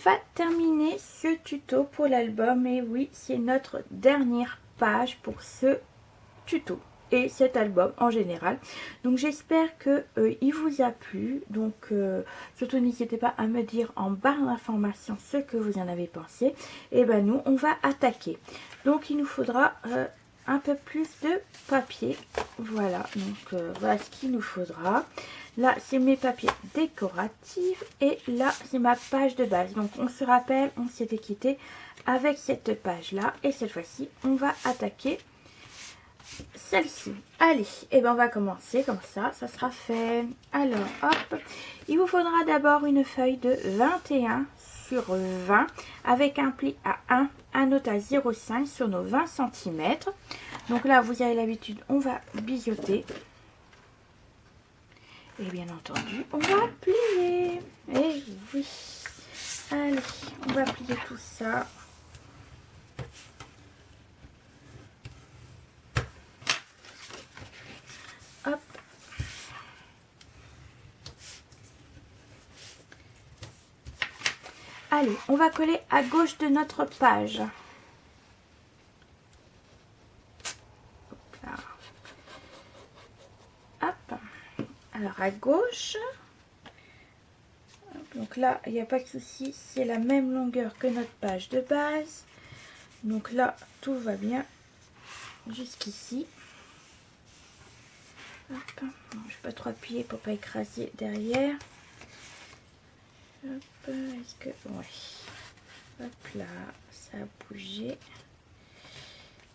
va terminer ce tuto pour l'album. Et oui, c'est notre dernière page pour ce tuto et cet album en général. Donc j'espère que il vous a plu. Donc surtout n'hésitez pas à me dire en barre d'informations ce que vous en avez pensé. Et ben nous on va attaquer. Donc il nous faudra un peu plus de papier. Voilà, donc voilà ce qu'il nous faudra. Là c'est mes papiers décoratifs et là c'est ma page de base. Donc on se rappelle, on s'était quitté avec cette page là et cette fois-ci on va attaquer celle-ci. Allez, et ben on va commencer comme ça sera fait. Alors hop, il vous faudra d'abord une feuille de 21 sur 20 avec un pli à 1, un note à 0,5 sur nos 20 cm. Donc là vous avez l'habitude, on va biseauter et bien entendu on va plier. Et oui, allez, on va plier tout ça. Hop. Allez, on va coller à gauche de notre page. Hop là. Hop. Alors à gauche. Hop, donc là, il n'y a pas de souci, c'est la même longueur que notre page de base. Donc là, tout va bien jusqu'ici. Hop. Bon, je ne vais pas trop appuyer pour pas écraser derrière. Hop, est-ce que... Ouais. Hop là, ça a bougé.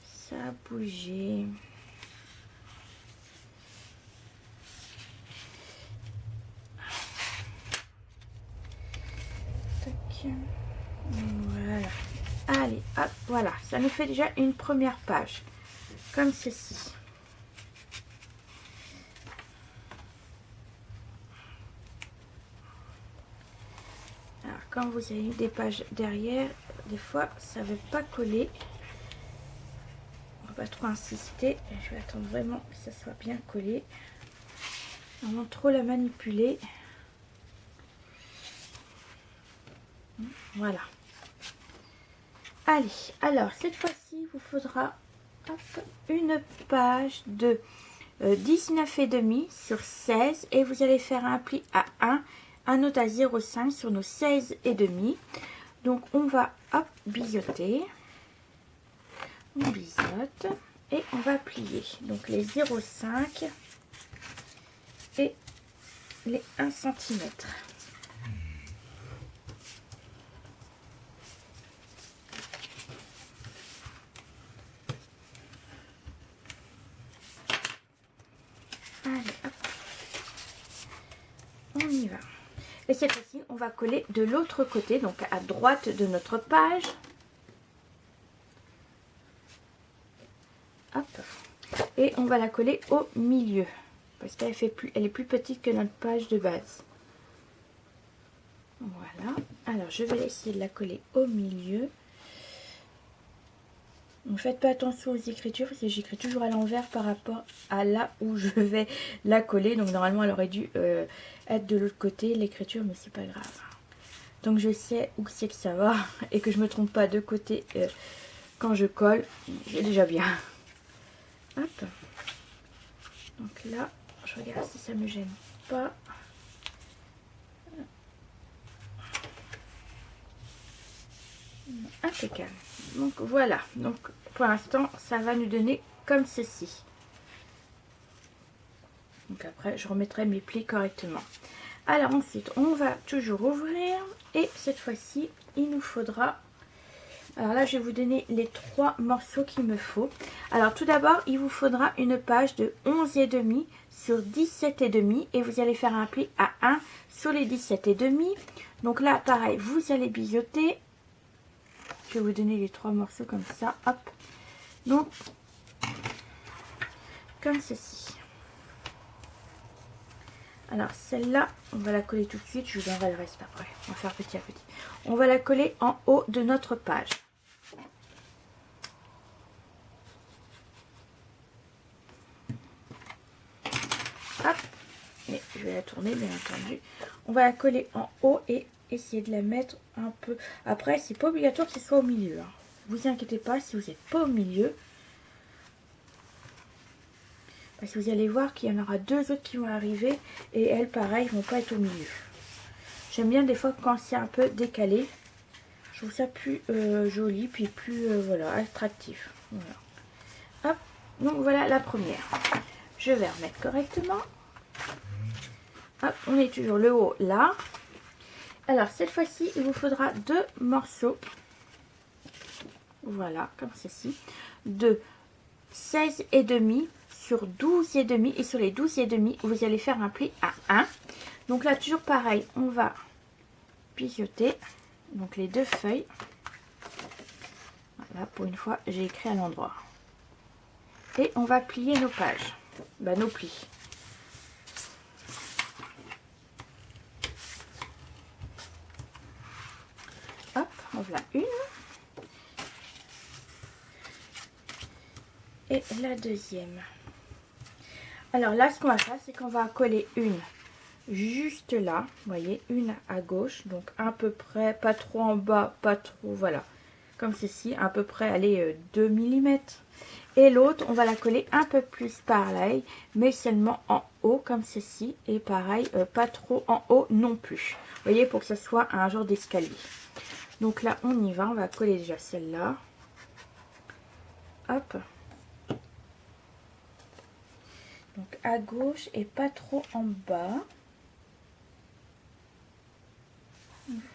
Ça a bougé. Tac. Voilà. Allez, hop, voilà. Ça nous fait déjà une première page. Comme ceci. Alors, quand vous avez des pages derrière, des fois, ça ne veut pas coller. On va pas trop insister. Je vais attendre vraiment que ça soit bien collé. Avant trop la manipuler. Voilà. Allez, alors cette fois-ci, il vous faudra hop, une page de 19,5 sur 16 et vous allez faire un pli à 1, un autre à 0,5 sur nos 16,5. Donc on va hop, biseauter. On biseaute et on va plier. Donc les 0,5 et les 1 cm. Allez, hop. On y va. Et cette fois-ci, on va coller de l'autre côté, donc à droite de notre page. Hop. Et on va la coller au milieu. Parce qu'elle est plus petite que notre page de base. Voilà. Alors, je vais essayer de la coller au milieu. Ne faites pas attention aux écritures, parce que j'écris toujours à l'envers par rapport à là où je vais la coller. Donc normalement elle aurait dû être de l'autre côté, l'écriture, mais c'est pas grave. Donc je sais où c'est que ça va et que je me trompe pas de côté quand je colle, c'est déjà bien. Hop. Donc là, je regarde si ça me gêne pas. Impeccable. Donc voilà, donc pour l'instant ça va nous donner comme ceci. Donc après je remettrai mes plis correctement. Alors ensuite on va toujours ouvrir et cette fois-ci il nous faudra, alors là je vais vous donner les 3 morceaux qu'il me faut. Alors tout d'abord il vous faudra une page de 11,5 sur 17,5 et vous allez faire un pli à 1 sur les 17,5. Donc là pareil, vous allez biseauter. Je vais vous donner les 3 morceaux comme ça, hop. Donc, comme ceci. Alors, celle-là, on va la coller tout de suite. Je vous enverrai le reste après. On va faire petit à petit. On va la coller en haut de notre page. Hop. Et je vais la tourner, bien entendu. On va la coller en haut et essayer de la mettre un peu. Après, c'est pas obligatoire que ce soit au milieu. Hein. Vous inquiétez pas si vous n'êtes pas au milieu. Parce que vous allez voir qu'il y en aura 2 autres qui vont arriver. Et elles, pareil, vont pas être au milieu. J'aime bien des fois quand c'est un peu décalé. Je trouve ça plus joli, puis plus voilà, attractif. Voilà. Hop, donc voilà la première. Je vais remettre correctement. Hop, on est toujours le haut là. Alors cette fois-ci, il vous faudra 2 morceaux. Voilà, comme ceci. De 16,5 sur 12,5. Et sur les 12,5, vous allez faire un pli à 1. Donc là, toujours pareil, on va pivoter. Donc les 2 feuilles. Voilà, pour une fois, j'ai écrit à l'endroit. Et on va plier nos pages. Nos plis. Hop, on voilà une. Et la deuxième. Alors là, ce qu'on va faire, c'est qu'on va coller une juste là. Vous voyez, une à gauche. Donc à peu près, pas trop en bas, pas trop, voilà. Comme ceci, à peu près, allez, 2 mm. Et l'autre, on va la coller un peu plus pareil, mais seulement en haut, comme ceci. Et pareil, pas trop en haut non plus. Vous voyez, pour que ce soit un genre d'escalier. Donc là, on y va. On va coller déjà celle-là. Hop. Donc à gauche et pas trop en bas.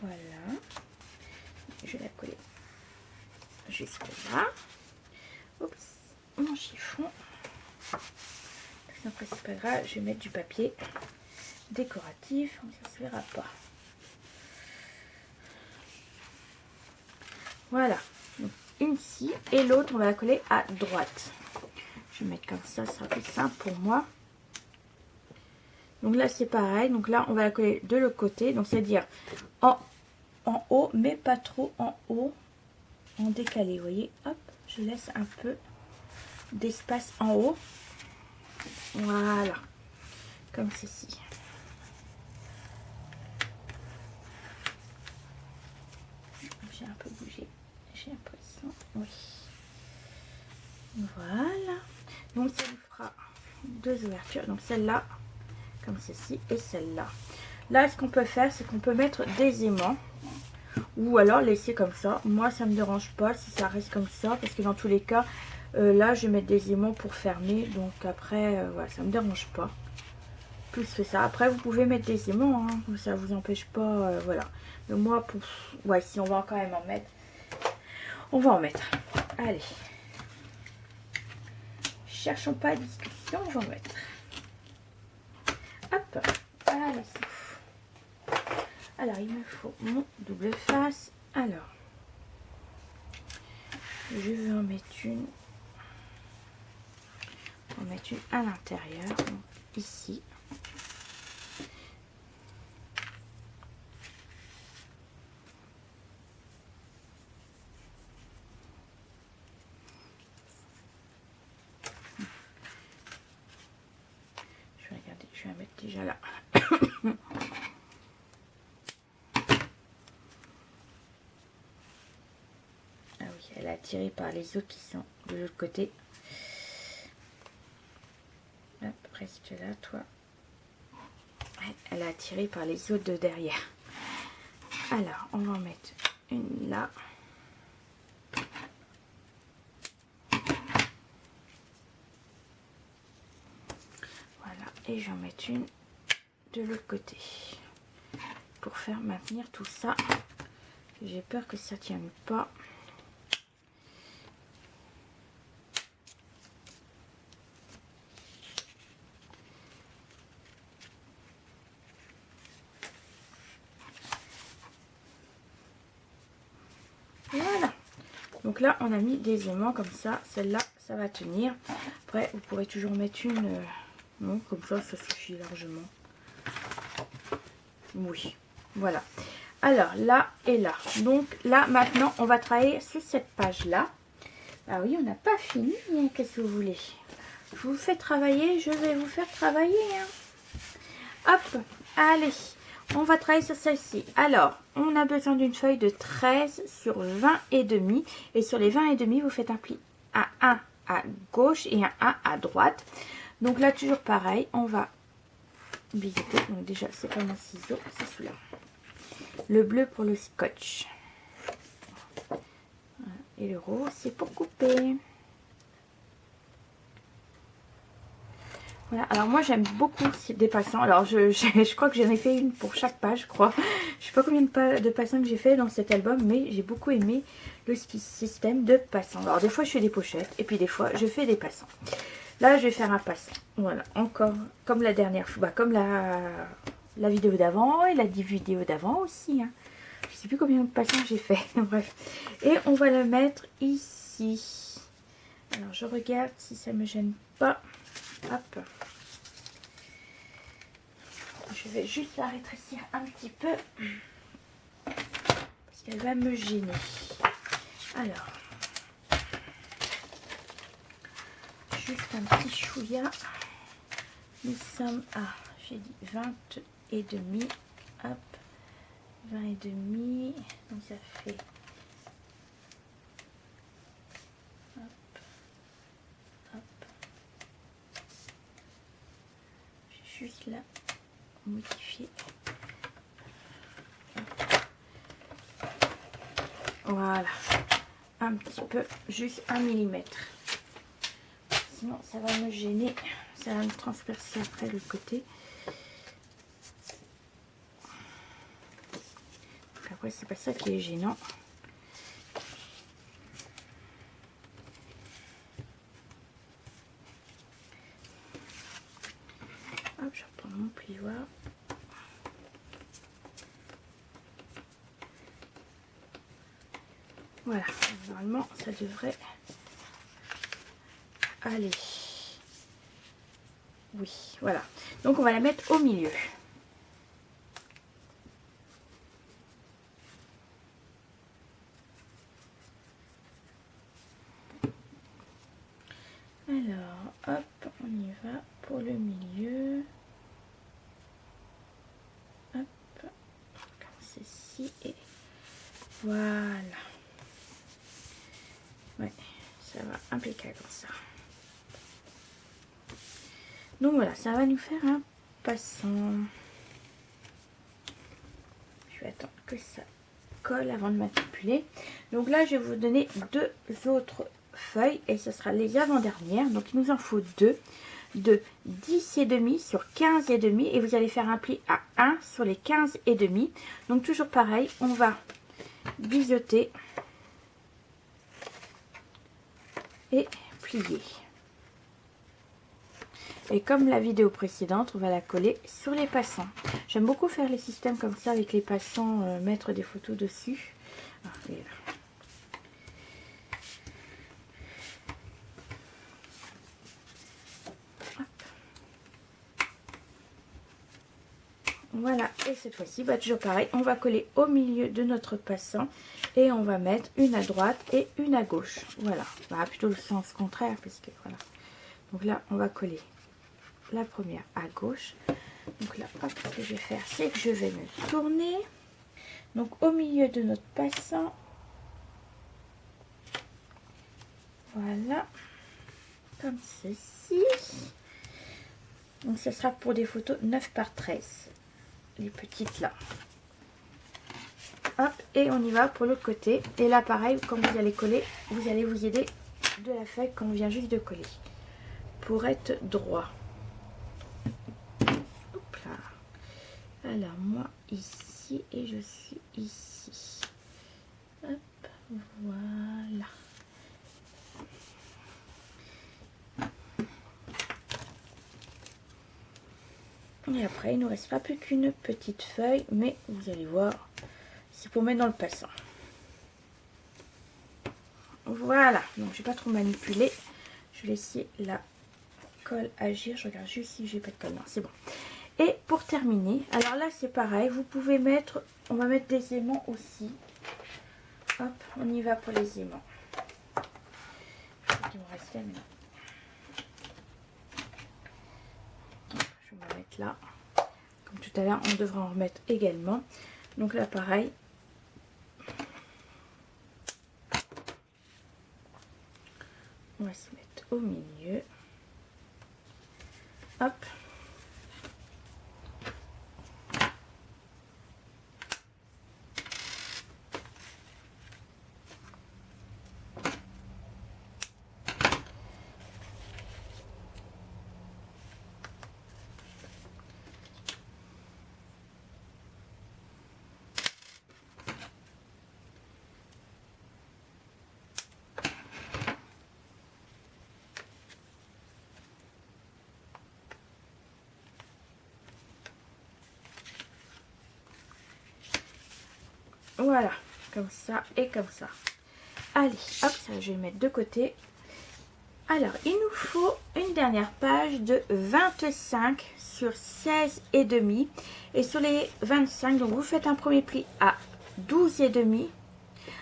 Voilà. Je vais la coller jusque là. Oups, mon chiffon. Après c'est pas grave, je vais mettre du papier décoratif, ça se verra pas. Voilà. Donc une ici et l'autre on va la coller à droite. Je vais mettre comme ça sera plus simple pour moi. Donc là c'est pareil, donc là on va la coller de l'autre côté, donc c'est à dire en haut mais pas trop en haut, en décalé, vous voyez, hop, je laisse un peu d'espace en haut, voilà, comme ceci. J'ai un peu bougé, j'ai l'impression, oui, voilà, donc ça nous fera 2 ouvertures, donc celle-là, comme ceci, et celle-là. Là, ce qu'on peut faire, c'est qu'on peut mettre des aimants. Ou alors laisser comme ça. Moi, ça me dérange pas si ça reste comme ça. Parce que dans tous les cas, là, je vais mettre des aimants pour fermer. Donc après, voilà, ça me dérange pas. Plus que ça. Après, vous pouvez mettre des aimants. Hein, ça vous empêche pas. Voilà. Mais moi, pour... ouais, si on va quand même en mettre. On va en mettre. Allez. Cherchons pas de discussion. On va en mettre. Hop. Allez. Alors, il me faut mon double face. Alors, je vais en mettre une. On va mettre une à l'intérieur, donc ici. Je vais regarder, je vais la mettre déjà là. Ah oui, elle est attirée par les autres qui sont de l'autre côté. Hop, reste là, toi. Elle est attirée par les autres de derrière. Alors, on va en mettre une là. Voilà, et j'en mets une de l'autre côté. Pour faire maintenir tout ça. J'ai peur que ça ne tienne pas. Voilà. Donc là, on a mis des aimants comme ça. Celle-là, ça va tenir. Après, vous pourrez toujours mettre une... non, comme ça suffit largement. Oui, voilà. Alors, là et là. Donc là, maintenant, on va travailler sur cette page-là. Ah oui, on n'a pas fini. Hein. Qu'est-ce que vous voulez? Je vous fais travailler, je vais vous faire travailler. Hein. Hop, allez. On va travailler sur celle-ci. Alors, on a besoin d'une feuille de 13 sur 20 et demi. Et sur les 20 et demi, vous faites un pli à 1 à gauche et un 1 à droite. Donc là, toujours pareil, on va biseauter. Donc déjà, c'est pas mon ciseau, c'est celui-là. Le bleu pour le scotch. Voilà. Et le rose, c'est pour couper. Voilà, alors moi j'aime beaucoup des passants. Alors je crois que j'en ai fait une pour chaque page, je crois. Je sais pas combien de passants que j'ai fait dans cet album, mais j'ai beaucoup aimé le système de passants. Alors des fois je fais des pochettes et puis des fois je fais des passants. Là je vais faire un passant. Voilà, encore comme la dernière fois, comme la vidéo d'avant et la vidéo d'avant aussi. Hein. Je sais plus combien de passants j'ai fait. Bref. Et on va le mettre ici. Alors je regarde si ça me gêne pas. Hop. Je vais juste la rétrécir un petit peu parce qu'elle va me gêner. Alors, juste un petit chouïa. Nous sommes à, j'ai dit 20 et demi. Hop, 20 et demi. Donc ça fait. Hop, hop. J'ai juste là modifier. Voilà, un petit peu, juste 1 millimètre. Sinon ça va me gêner, ça va me transpercer après le côté. Donc après c'est pas ça qui est gênant. Hop, je reprends mon plioir. Voilà, normalement ça devrait aller. Oui, voilà. Donc on va la mettre au milieu. Alors, hop, on y va pour le milieu. Hop, comme ceci et voilà. Ouais, ça va impeccable comme ça. Donc voilà, ça va nous faire un passant. Je vais attendre que ça colle avant de manipuler. Donc là, je vais vous donner deux autres feuilles et ce sera les avant-dernières. Donc il nous en faut deux de 10 et demi sur 15 et demi et vous allez faire un pli à 1 sur les 15 et demi. Donc toujours pareil, on va biseauter et plier. Et comme la vidéo précédente, on va la coller sur les passants. J'aime beaucoup faire les systèmes comme ça avec les passants, mettre des photos dessus. Ah, voilà, et cette fois-ci, toujours pareil, on va coller au milieu de notre passant et on va mettre une à droite et une à gauche. Voilà, plutôt le sens contraire, puisque voilà. Donc là, on va coller la première à gauche. Donc là, hop, ce que je vais faire, c'est que je vais me tourner. Donc au milieu de notre passant. Voilà. Comme ceci. Donc ce sera pour des photos 9 par 13. Les petites là. Hop, et on y va pour l'autre côté. Et là, pareil, quand vous allez coller, vous allez vous aider de la feuille qu'on vient juste de coller. Pour être droit. Alors moi ici et je suis ici. Hop, voilà. Et après il ne nous restera plus qu'une petite feuille, mais vous allez voir, c'est pour mettre dans le passant. Voilà, donc je vais pas trop manipuler. Je vais laisser la colle agir. Je regarde juste si j'ai pas de colle. Non, c'est bon. Et pour terminer, alors là c'est pareil, vous pouvez mettre, on va mettre des aimants aussi. Hop, on y va pour les aimants. Il me reste là maintenant. Je vais me mettre là. Comme tout à l'heure, on devra en remettre également. Donc là, pareil. On va se mettre au milieu. Hop. Voilà, comme ça et comme ça. Allez, hop, ça je vais le mettre de côté. Alors, il nous faut une dernière page de 25 sur 16 et demi. Et sur les 25, donc vous faites un premier pli à 12 et demi,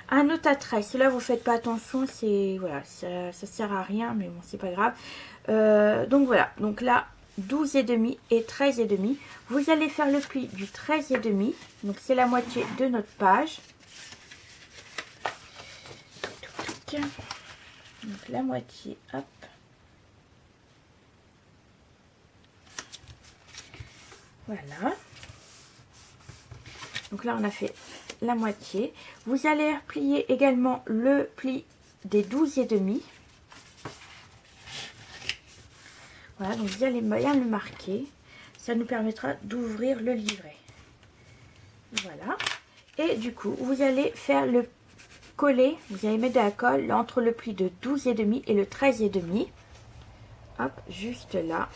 un autre à 13. Cela vous faites pas attention, c'est voilà, ça sert à rien, mais bon, c'est pas grave. Donc voilà, donc là 12 et demi et 13 et demi. Vous allez faire le pli du 13 et demi, donc c'est la moitié de notre page. Donc la moitié, hop. Voilà. Donc là on a fait la moitié. Vous allez replier également le pli des 12 et demi. Voilà, donc vous allez bien le marquer. Ça nous permettra d'ouvrir le livret. Voilà. Et du coup, vous allez faire le coller. Vous allez mettre de la colle entre le pli de 12 et demi et le 13 et demi. Hop, juste là.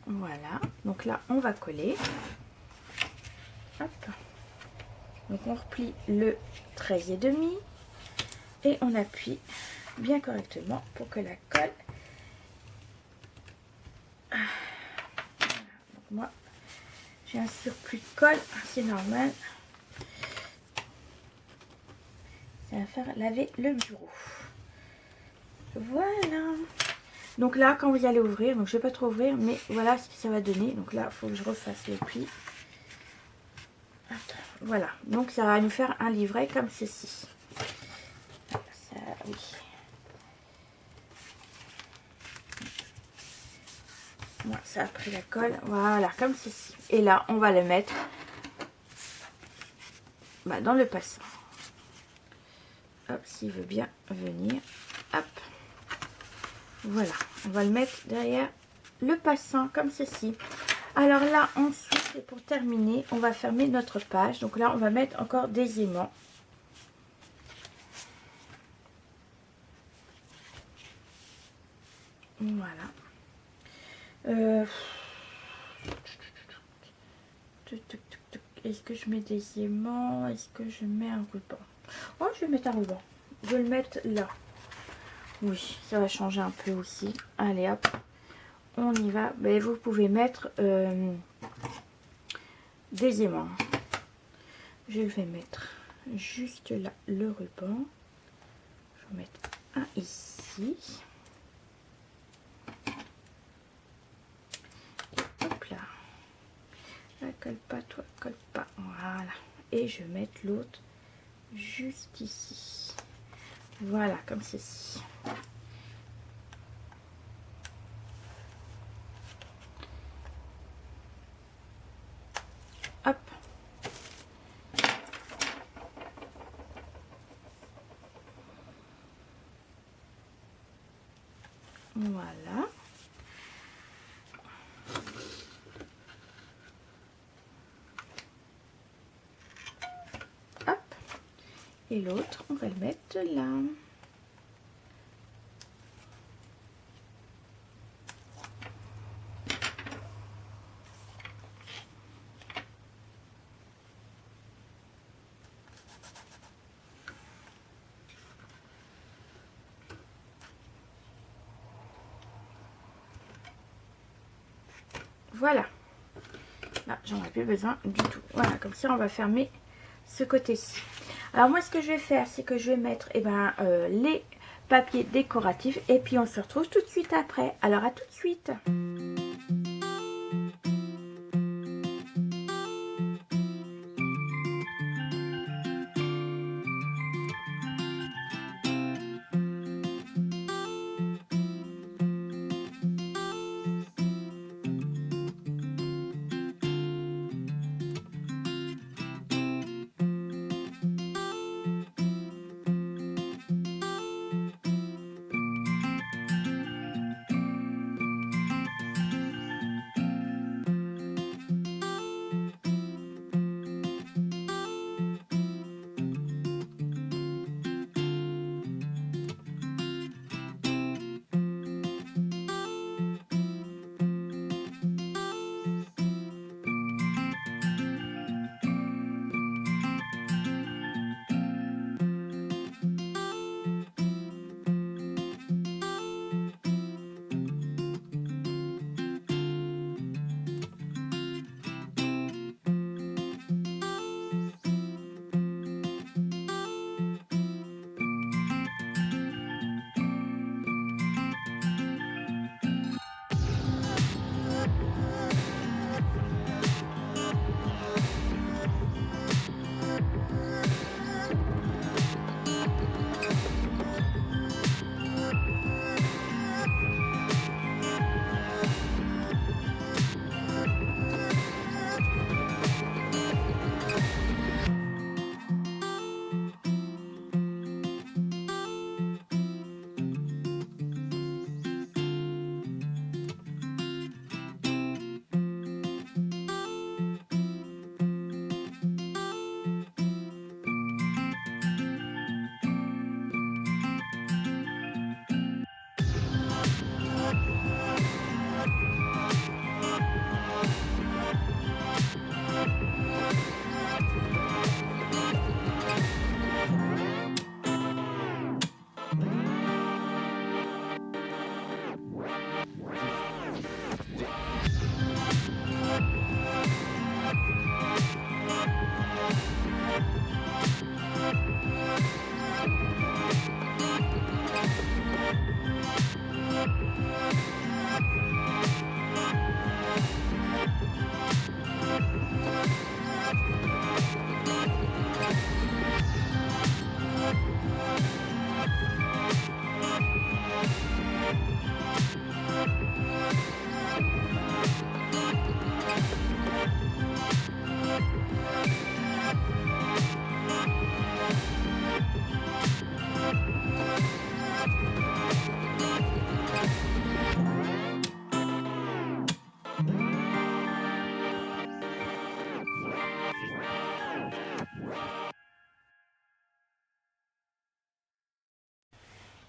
Voilà. Donc là, on va coller. Hop. Donc on replie le 13 et demi. Et on appuie bien correctement pour que la colle... Voilà. Donc moi, j'ai un surplus de colle, c'est normal. Ça va faire laver le bureau. Voilà. Donc là, quand vous allez ouvrir, donc je ne vais pas trop ouvrir, mais voilà ce que ça va donner. Donc là, il faut que je refasse le pli. Voilà. Donc ça va nous faire un livret comme ceci. Ça, oui. Bon, ça a pris la colle. Voilà, comme ceci. Et là, on va le mettre dans le passant. Hop, s'il veut bien venir. Hop. Voilà, on va le mettre derrière le passant comme ceci. Alors là, ensuite, et pour terminer, on va fermer notre page. Donc là, on va mettre encore des aimants. Voilà. Est-ce que je mets des aimants? Est-ce que je mets un ruban? Oh, je vais mettre un ruban. Je vais le mettre là. Oui, ça va changer un peu aussi. Allez, hop. On y va. Ben, vous pouvez mettre des aimants. Je vais mettre juste là le ruban. Je vais mettre un ici. Hop là. Ça colle pas, toi, colle pas. Voilà. Et je vais mettre l'autre juste ici. Voilà, comme ceci. Hop. Voilà. Hop. Et l'autre, on va le mettre là. Voilà. Là, j'en ai plus besoin du tout. Voilà, comme ça, on va fermer ce côté-ci. Alors, moi, ce que je vais faire, c'est que je vais mettre les papier décoratif et puis on se retrouve tout de suite après. Alors à tout de suite.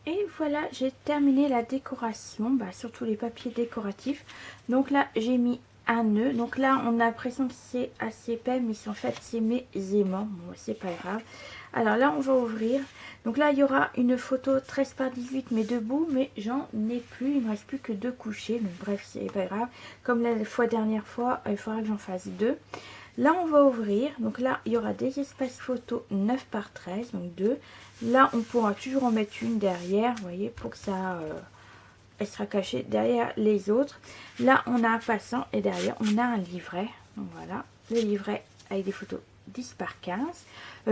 Et voilà, j'ai terminé la décoration, surtout les papiers décoratifs. Donc là, j'ai mis un nœud. Donc là, on a l'impression que c'est assez épais, mais en fait, c'est mes aimants. Bon, c'est pas grave. Alors là, on va ouvrir. Donc là, il y aura une photo 13 par 18, mais debout, mais j'en ai plus. Il ne me reste plus que 2 couchés. Donc bref, c'est pas grave. Comme la dernière fois, il faudra que j'en fasse 2. Là, on va ouvrir. Donc là, il y aura des espaces photos 9 par 13, donc 2. Là, on pourra toujours en mettre une derrière, vous voyez, pour que ça... elle sera cachée derrière les autres. Là, on a un passant et derrière, on a un livret. Donc voilà, le livret avec des photos 10 par 15.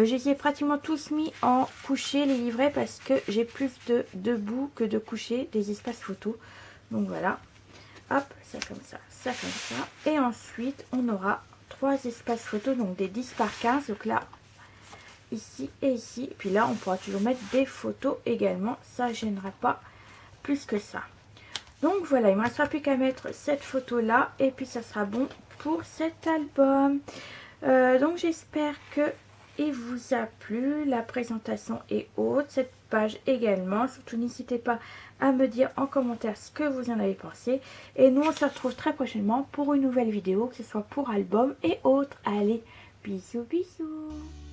J'ai pratiquement tous mis en couché les livrets parce que j'ai plus de debout que de couché des espaces photos. Donc voilà, hop, ça comme ça, ça comme ça. Et ensuite, on aura 3 espaces photos, donc des 10 par 15. Donc là, ici et ici. Et puis là, on pourra toujours mettre des photos également. Ça ne gênera pas plus que ça. Donc voilà, il ne me restera plus qu'à mettre cette photo là. Et puis ça sera bon pour cet album. Donc j'espère que il vous a plu. La présentation est haute. Cette page également. Surtout n'hésitez pas à me dire en commentaire ce que vous en avez pensé. Et nous on se retrouve très prochainement pour une nouvelle vidéo. Que ce soit pour album et autres. Allez, bisous bisous.